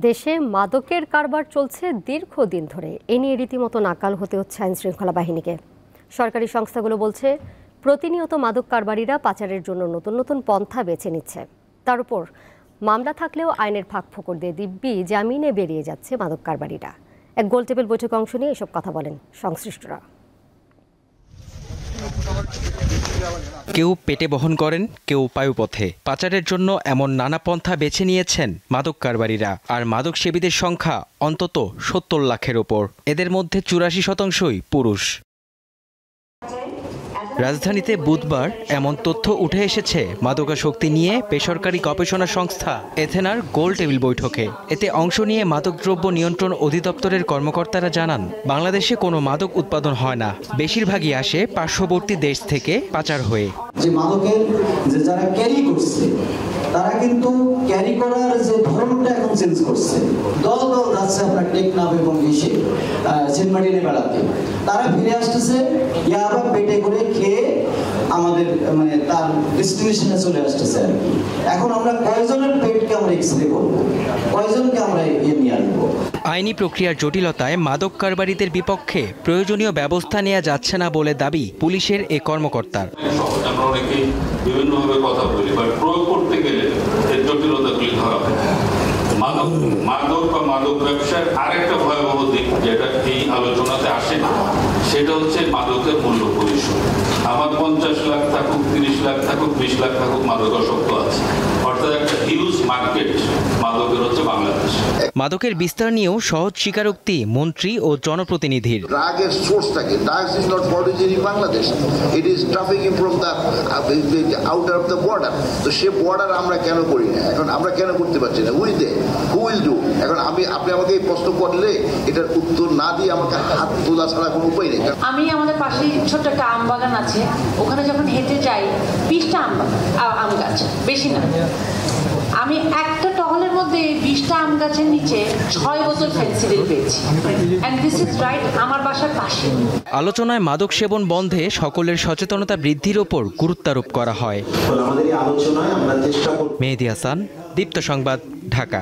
দেশে মাদকের কারবার চলছে দীর্ঘদিন ধরে। এ নিয়ে রীতিমতো নাকাল হতে হচ্ছে আইন শৃঙ্খলা বাহিনীকে। সরকারি সংস্থাগুলো বলছে প্রতিনিয়ত মাদক কারবারিরা পাচারের জন্য নতুন নতুন পন্থা বেছে নিচ্ছে। তার উপর মামলা থাকলেও আইনের ফাঁকফোকর দিয়ে দিব্যি জামিনে বেরিয়ে যাচ্ছে মাদক কারবারিরা। এক গোলটেবিল বৈঠকে অংশ নিয়ে এসব কথা বলেন সংশ্লিষ্টরা। কেউ পেটে বহন করেন, কেউ পায়ুপথে। পাচারের জন্য এমন নানা পন্থা বেছে নিয়েছেন মাদক কারবারিরা। আর মাদক সেবীদের সংখ্যা অন্তত ৭০ লাখের ওপর। এদের মধ্যে ৮৪% পুরুষ। রাজধানীতে বুধবার এমন তথ্য উঠে এসেছে মাদকাসক্তি নিয়ে বেসরকারি গবেষণা সংস্থা এথেনার গোল টেবিল বৈঠকে। এতে অংশ নিয়ে মাদকদ্রব্য নিয়ন্ত্রণ অধিদপ্তরের কর্মকর্তারা জানান, বাংলাদেশে কোনো মাদক উৎপাদন হয় না, বেশিরভাগই আসে পার্শ্ববর্তী দেশ থেকে পাচার হয়ে। যে মাদকের যে যারা ক্যারি করছে তারা কিন্তু ক্যারি করার যে ধরনটা এখন চেঞ্জ করছে। দল দল যাচ্ছে আপনার টেকনাফ এবং এসে সেনমাটিনে বেড়াতে, তারা ফিরে আসতেছে ইয়াবা পেটে করে খেয়ে আমাদের তার ডেস্টিনেশনে চলে আসতেছে আর কি। এখন আমরা কয়জনের পেটকে আমরা এক্সরে করবো, কয়জনকে আমরা নিয়ে আসবো। আইনি প্রক্রিয়ার জটিলতায় মাদক কারবারিদের বিপক্ষে প্রয়োজনীয় ব্যবস্থা নেওয়া যাচ্ছে না বলে দাবি পুলিশের এ কর্মকর্তার। আমরা অনেকেই বিভিন্নভাবে কথা বলি, বাট প্রয়োগ করতে গেলে এর জটিলতাগুলি ধরা হয়। মাদক বা মাদক ব্যবসার আরেকটা ভয়াবহ দিক যেটা এই আলোচনাতে আসে না, সেটা হচ্ছে মাদকের মূল্য পরিশোধ। আমার ৫০ লাখ থাকুক, ৩০ লাখ থাকুক, ২০ লাখ থাকুক মাদকাসক্ত আছে, অর্থাৎ একটা হিউজ মার্কেট মাদকের হচ্ছে বাংলাদেশ। মাদকের বিস্তার নিয়েও সহজ স্বীকারোক্তি মন্ত্রী ও জনপ্রতিনিধির। ড্রাগের সোর্সটাকে, drugs is not origin in Bangladesh, it is trafficking from the outer of the border. তো সে বর্ডার আমরা কেন করি না? এখন আমরা কেন করতে পারছি না? Who will do? এখন আপনি আমাকে এই প্রশ্ন করলে এটার উত্তর না দিয়ে আমাকে হাত তোলা ছাড়া কোনো উপায় নেই। আমি আমাদের পাশে ছোট্ট একটা আম বাগান আছে, ওখানে যখন হেঁটে যাই ২০টা আম গাছ, বেশি না। আমি একটা টহলের মধ্যে ২০টা আম গাছের নিচে ৬ বোতল ফেন্সিডিল পেয়েছি। এন্ড দিস ইজ রাইট আমার বাসার পাশে। আলোচনায় মাদক সেবন বন্ধে সকলের সচেতনতা বৃদ্ধির ওপর গুরুত্বারোপ করা হয়। আমাদের এই আলোচনায় আমরা চেষ্টা করব। মেহেদী হাসান, দীপ্ত সংবাদ, ঢাকা।